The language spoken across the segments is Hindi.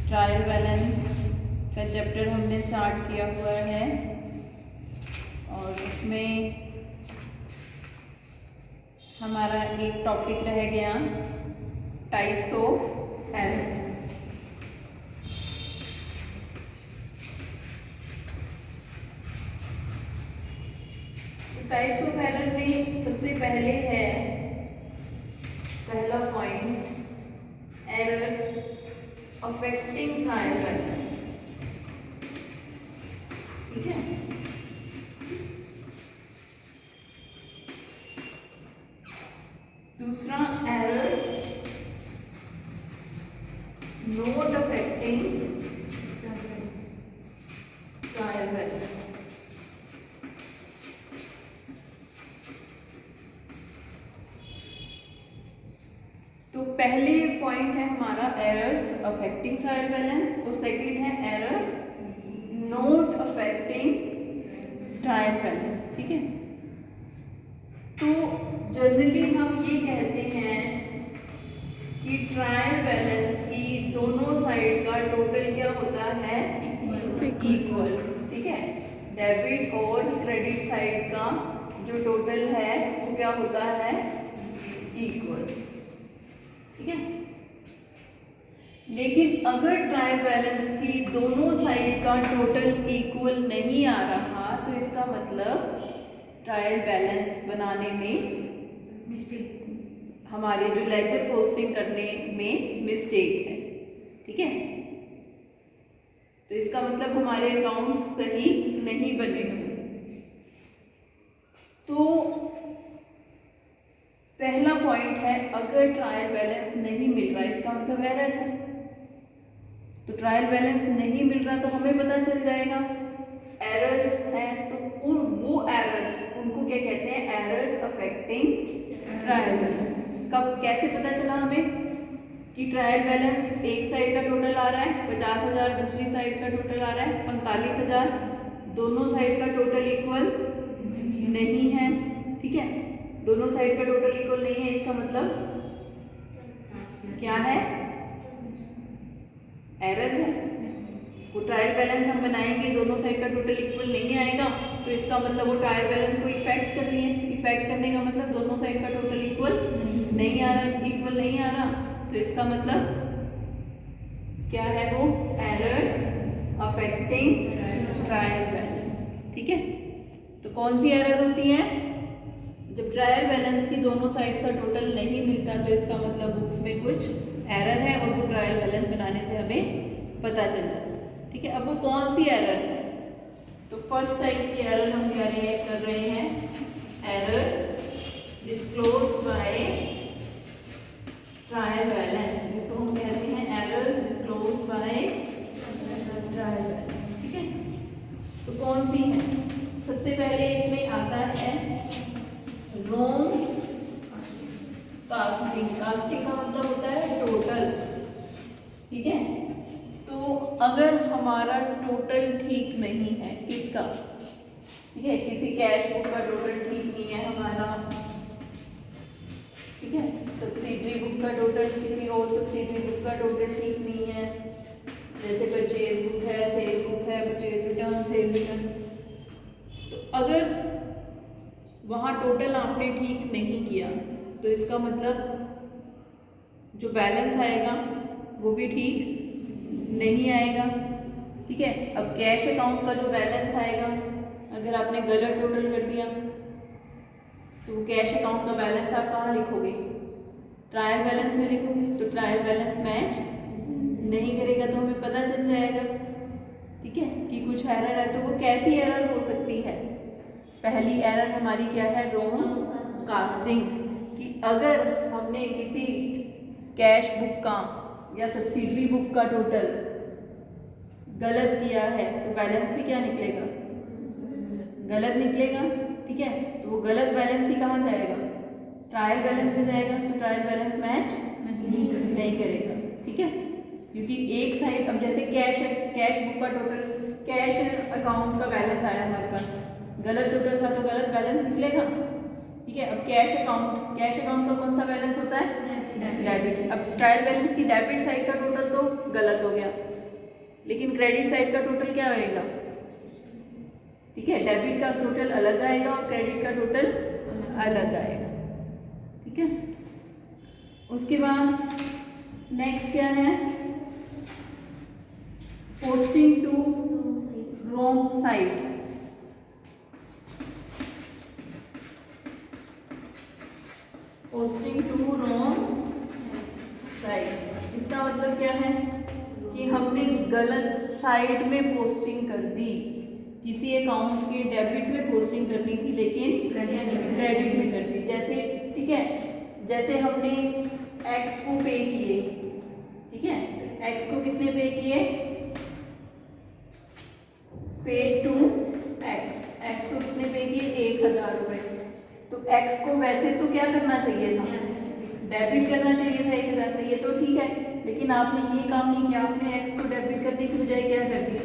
ट्रायल बैलेंस का चैप्टर हमने स्टार्ट किया हुआ है और उसमें हमारा एक टॉपिक रह गया types of errors. Types of error में सबसे पहले है पहला point errors affecting trial balance. ठीक है, दूसरा errors not affecting trial balance. तो पहले पॉइंट है हमारा एरर्स अफेक्टिंग ट्रायल बैलेंस और सेकंड है errors not affecting trial balance. ठीक है, तो जनरली हम ये कहते हैं कि ट्रायल बैलेंस की दोनों साइड का टोटल क्या होता है, इक्वल। ठीक है, डेबिट और क्रेडिट साइड का जो टोटल है वो क्या होता है, इक्वल। ठीक है, लेकिन अगर ट्रायल बैलेंस की दोनों साइड का टोटल इक्वल नहीं आ रहा तो इसका मतलब ट्रायल बैलेंस बनाने में हमारे जो लेजर पोस्टिंग करने में मिस्टेक है। ठीक है, तो इसका मतलब हमारे अकाउंट्स सही नहीं बने हुए। तो पहला पॉइंट है अगर ट्रायल बैलेंस नहीं मिल रहा इसका मतलब एरर है। तो ट्रायल बैलेंस नहीं मिल रहा तो हमें पता चल जाएगा एरर्स हैं, तो वो एरर्स उनको क्या कहते हैं, एरर्स अफेक्टिंग ट्रायल बैलेंस। कब कैसे पता चला हमें कि ट्रायल बैलेंस एक साइड का टोटल आ रहा है 50,000, दूसरी साइड का टोटल आ रहा है 45,000, दोनों साइड का टोटल इक्वल नहीं है। ठीक है, दोनों साइड का टोटल इक्वल नहीं है, इसका मतलब क्या है, एरर है। वो ट्रायल बैलेंस हम बनाएंगे दोनों साइड का टोटल इक्वल नहीं आएगा तो इसका मतलब वो ट्रायल बैलेंस को इफेक्ट कर रही है। इफेक्ट करने का मतलब दोनों साइड का टोटल इक्वल नहीं आ रहा, इक्वल नहीं आ रहा तो इसका मतलब क्या है, वो एरर अफेक्टिंग ट्रायल बैलेंस। ठीक है, तो कौन सी एरर होती है, जब ट्रायल बैलेंस की दोनों साइड्स का टोटल नहीं मिलता तो इसका मतलब बुक्स में कुछ एरर है और वो ट्रायल बैलेंस बनाने से हमें पता चल जाता है। ठीक है, अब वो कौन सी एरर्स है, तो फर्स्ट टाइप की एरर हम क्या कर रहे हैं, error disclose by trial balance, जिसको हम कहते हैं error disclose by trial balance. ठीक है, तो कौन सी है, सबसे पहले इसमें आता है रॉन्ग कास्टिंग। कास्टिंग का मतलब होता है टोटल। ठीक है, तो अगर हमारा टोटल ठीक नहीं है किसका, ठीक है, किसी कैश बुक का टोटल ठीक नहीं है हमारा, ठीक है, सब्सिडरी बुक का टोटल, किसी और सब्सिडरी बुक का टोटल ठीक नहीं है, जैसे परचेज बुक है, सेल बुक है, परचेज रिटर्न, सेल रिटर्न, तो अगर वहाँ टोटल आपने ठीक नहीं किया तो इसका मतलब जो बैलेंस आएगा वो भी ठीक नहीं आएगा। ठीक है, अब कैश अकाउंट का जो बैलेंस आएगा अगर आपने गलत टोटल कर दिया तो वो कैश अकाउंट का बैलेंस आप कहाँ लिखोगे, ट्रायल बैलेंस में लिखोगे, तो ट्रायल बैलेंस मैच नहीं करेगा तो हमें पता चल जाएगा। ठीक है, कि कुछ एरर है। तो वो कैसी एरर हो सकती है, पहली एरर हमारी क्या है, रॉन्ग कास्टिंग, कि अगर हमने किसी कैश बुक का या सब्सिडरी बुक का टोटल गलत किया है तो बैलेंस भी क्या निकलेगा, गलत निकलेगा। ठीक है, तो वो गलत बैलेंस ही कहाँ जाएगा, ट्रायल बैलेंस में जाएगा, तो ट्रायल बैलेंस मैच नहीं करेगा। ठीक है, क्योंकि एक साइड, अब जैसे कैश बुक का टोटल, कैश अकाउंट का बैलेंस आया हमारे पास, गलत टोटल था तो गलत बैलेंस निकलेगा। ठीक है, अब कैश अकाउंट का कौन सा बैलेंस होता है, डेबिट। अब ट्रायल बैलेंस की डेबिट साइड का टोटल तो गलत हो गया लेकिन क्रेडिट साइड का टोटल क्या आएगा, ठीक है, डेबिट का टोटल अलग आएगा और क्रेडिट का टोटल अलग आएगा, ठीक है। उसके बाद नेक्स्ट क्या है, posting to wrong side. Posting to wrong side, इसका मतलब क्या है कि हमने गलत साइड में पोस्टिंग कर दी। किसी अकाउंट के डेबिट में पोस्टिंग करनी थी लेकिन क्रेडिट में कर दी। जैसे, ठीक है, जैसे हमने एक्स को पे किए, ठीक है, एक्स को कितने पे किए, पे टू एक्स, एक्स को कितने पे किए 1000 रुपये। तो एक्स को वैसे तो क्या करना चाहिए था, डेबिट करना चाहिए था 1000 से, ये तो ठीक है, लेकिन आपने ये काम नहीं किया, आपने एक्स को डेबिट करने की बजाय क्या कर दिया,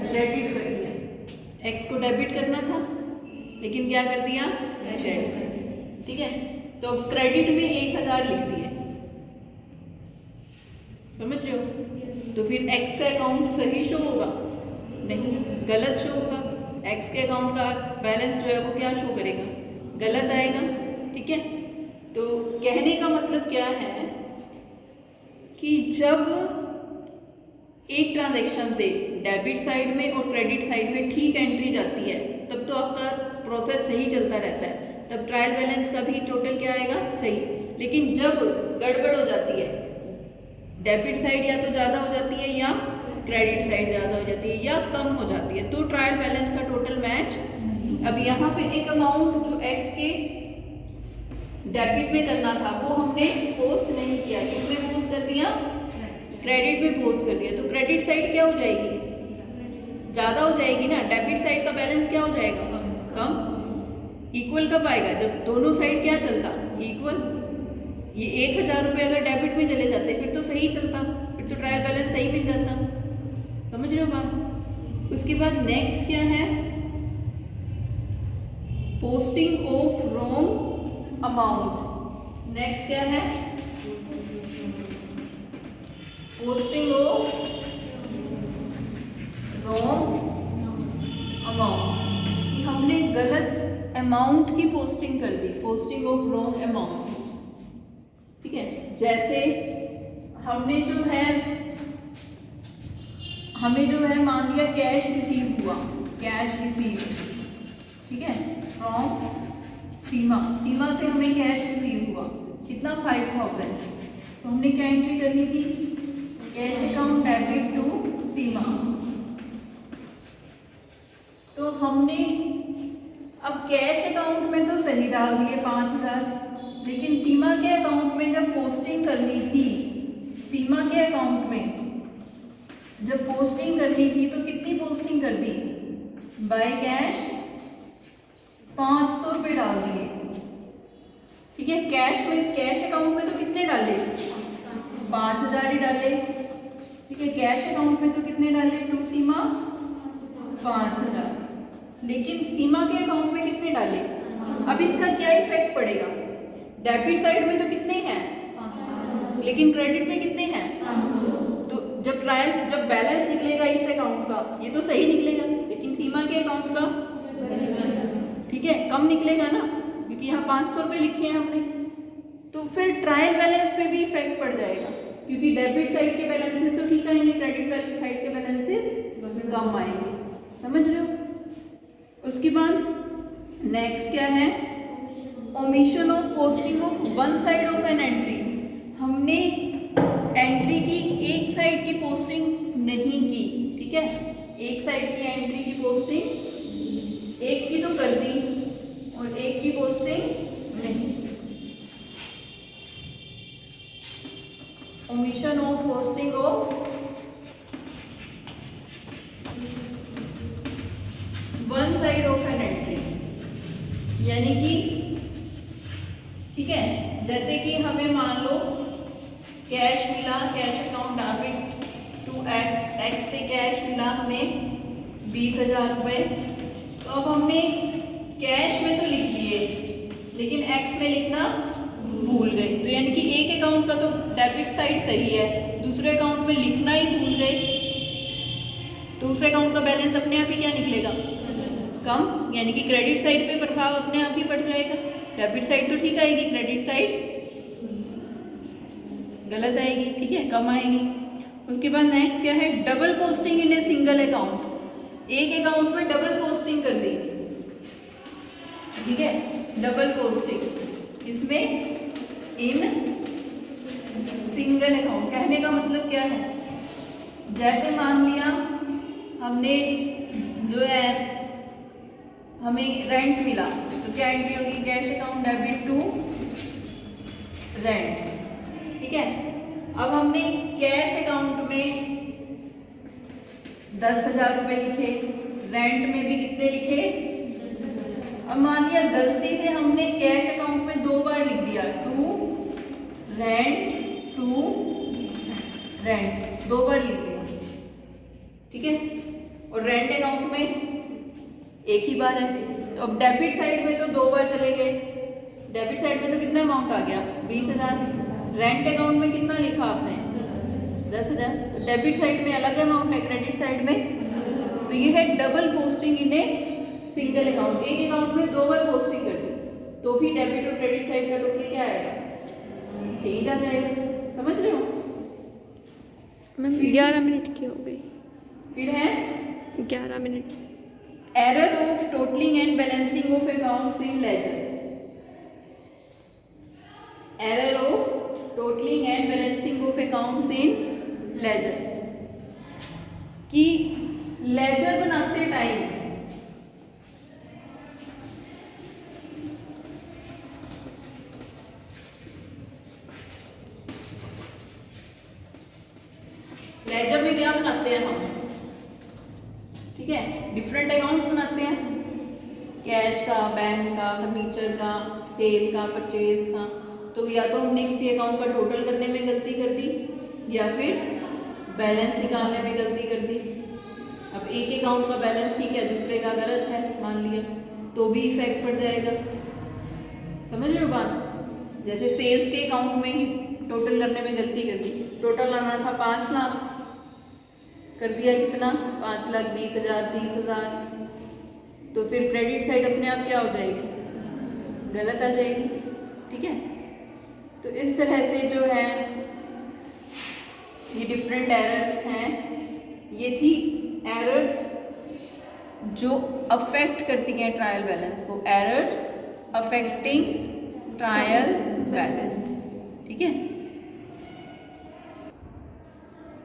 क्रेडिट कर दिया। एक्स को डेबिट करना था लेकिन क्या कर दिया, क्रेडिट, ठीक है। तो क्रेडिट में 1000 लिख दिए, समझ रहे हो। तो फिर एक्स का अकाउंट सही शो होगा, नहीं, गलत शो होगा। एक्स के अकाउंट का बैलेंस जो है वो क्या शो करेगा, गलत आएगा, ठीक है। तो कहने का मतलब क्या है कि जब एक ट्रांजैक्शन से डेबिट साइड में और क्रेडिट साइड में ठीक एंट्री जाती है तब तो आपका प्रोसेस सही चलता रहता है, तब ट्रायल बैलेंस का भी टोटल क्या आएगा, सही। लेकिन जब गड़बड़ हो जाती है, डेबिट साइड या तो ज़्यादा हो जाती है या क्रेडिट साइड ज़्यादा हो जाती है या कम हो जाती है, तो ट्रायल बैलेंस का टोटल मैच। अब यहाँ पे एक अमाउंट जो एक्स के डेबिट में करना था वो हमने पोस्ट नहीं किया, किसमें पोस्ट कर दिया, क्रेडिट में पोस्ट कर दिया। तो क्रेडिट साइड क्या हो जाएगी, ज़्यादा हो जाएगी ना, डेबिट साइड का बैलेंस क्या हो जाएगा, कम। इक्वल कब आएगा, जब दोनों साइड क्या चलता, इक्वल। ये 1000 रुपये अगर डेबिट में चले जाते फिर तो सही चलता, फिर तो ट्रायल बैलेंस सही मिल जाता, समझ रहे हो बात। उसके बाद नेक्स्ट क्या है, posting of wrong amount. Next क्या है, पोस्टिंग ऑफ रॉन्ग अमाउंट, कि हमने गलत अमाउंट की पोस्टिंग कर दी, पोस्टिंग ऑफ रॉन्ग अमाउंट, ठीक है। जैसे हमने जो है, हमें जो है मान लिया कैश रिसीव हुआ, कैश रिसीव, ठीक है, फ्रॉम सीमा, सीमा से हमें कैश रिसीव हुआ, कितना 5000। तो हमने क्या एंट्री करनी थी, कैश अकाउंट डेबिट टू सीमा। तो हमने अब कैश अकाउंट में तो सही डाल दिए 5000, लेकिन सीमा के अकाउंट में जब पोस्टिंग करनी थी, सीमा के अकाउंट में जब पोस्टिंग करनी थी तो कितनी पोस्टिंग कर दी, बाय कैश 500 रुपये डाल दिए, ठीक है। कैश में, कैश अकाउंट में तो कितने डाले, 5000 ही डाले, ठीक है। कैश अकाउंट में तो कितने डाले, टू सीमा 5000, लेकिन सीमा के अकाउंट में कितने डाले। अब इसका क्या इफेक्ट पड़ेगा, डेबिट साइड में तो कितने हैं, लेकिन क्रेडिट में कितने हैं, तो जब ट्रायल, जब बैलेंस निकलेगा इस अकाउंट का ये तो सही निकलेगा, लेकिन सीमा के अकाउंट का, ठीक है, कम निकलेगा ना, क्योंकि यहाँ 500 रुपये लिखे हैं हमने। तो फिर ट्रायल बैलेंस पे भी इफेक्ट पड़ जाएगा, क्योंकि डेबिट साइड के बैलेंसेस तो ठीक आएंगे, क्रेडिट साइड के बैलेंसेस कम आएंगे, समझ रहे हो। उसके बाद नेक्स्ट क्या है, omission of posting of one side of an entry. हमने एंट्री की एक साइड की पोस्टिंग नहीं की, ठीक है, एक साइड की एंट्री की पोस्टिंग एक की तो कर दी और एक की पोस्टिंग नहीं। Omission of posting of one side of an entry, यानी कि, ठीक है, जैसे कि हमें मान लो कैश मिला, cash account debit to X, X से कैश मिला हमें 20,000 रुपये। तो अब हमने कैश में तो लिख दिए लेकिन एक्स में लिखना भूल गए, तो यानी कि एक अकाउंट का तो डेबिट साइड सही है, दूसरे अकाउंट में लिखना ही भूल गए, तो उस अकाउंट का बैलेंस अपने आप ही क्या निकलेगा, कम, यानी कि क्रेडिट साइड पे प्रभाव अपने आप ही पड़ जाएगा। डेबिट साइड तो ठीक आएगी, क्रेडिट साइड गलत आएगी, ठीक है, कम आएगी। उसके बाद नेक्स्ट क्या है, double posting in a single account. एक अकाउंट में डबल पोस्टिंग कर दी, ठीक है, डबल पोस्टिंग इसमें इन सिंगल अकाउंट। कहने का मतलब क्या है, जैसे मान लिया हमने जो है हमें रेंट मिला, तो क्या एंट्री होगी, cash account debit to rent, ठीक है। अब हमने कैश अकाउंट में 10,000 रुपये लिखे, रेंट में भी कितने लिखे, अब मान लिया गलती से हमने कैश अकाउंट में 2 बार लिख दिया, टू रेंट 2 बार लिख दिया, ठीक है, और रेंट अकाउंट में एक ही बार है। तो अब डेबिट साइड में तो 2 बार चले गए, डेबिट साइड में तो कितना अमाउंट आ गया, 20,000। रेंट अकाउंट में कितना लिखा आपने, 10,000। डेबिट साइड में अलग अमाउंट है, क्रेडिट साइड में। तो ये है double posting in a single account. एक अकाउंट में 2 बार पोस्टिंग कर दी तो भी डेबिट और क्रेडिट साइड का टोटल क्या आएगा, चेंज आ जाएगा। समझ रहे हो? मैम 11 मिनट की हो गई। फिर है 11 minute. Error of totalling and balancing of accounts in ledger. Error of totalling and balancing of accounts in ledger, कि लेजर बनाते टाइम लेजर में क्या बनाते हैं हम, ठीक है, डिफरेंट अकाउंट्स बनाते हैं, कैश का, बैंक का, फर्नीचर का, सेल का, परचेज का। तो या तो हमने किसी अकाउंट का टोटल करने में गलती कर दी या फिर बैलेंस निकालने में गलती कर दी। अब एक अकाउंट का बैलेंस ठीक है, दूसरे का गलत है मान लिया, तो भी इफेक्ट पड़ जाएगा। समझ रहे हो बात? जैसे सेल्स के अकाउंट में ही टोटल करने में गलती कर दी, टोटल आना था 5 लाख, कर दिया कितना, 5,20,000, 30,000, तो फिर क्रेडिट साइड अपने आप क्या हो जाएगी, गलत आ जाएगी, ठीक है। तो इस तरह से जो है ये डिफरेंट एरर हैं, ये थी एरर्स जो अफेक्ट करती हैं ट्रायल बैलेंस को, एरर्स अफेक्टिंग ट्रायल बैलेंस, ठीक है।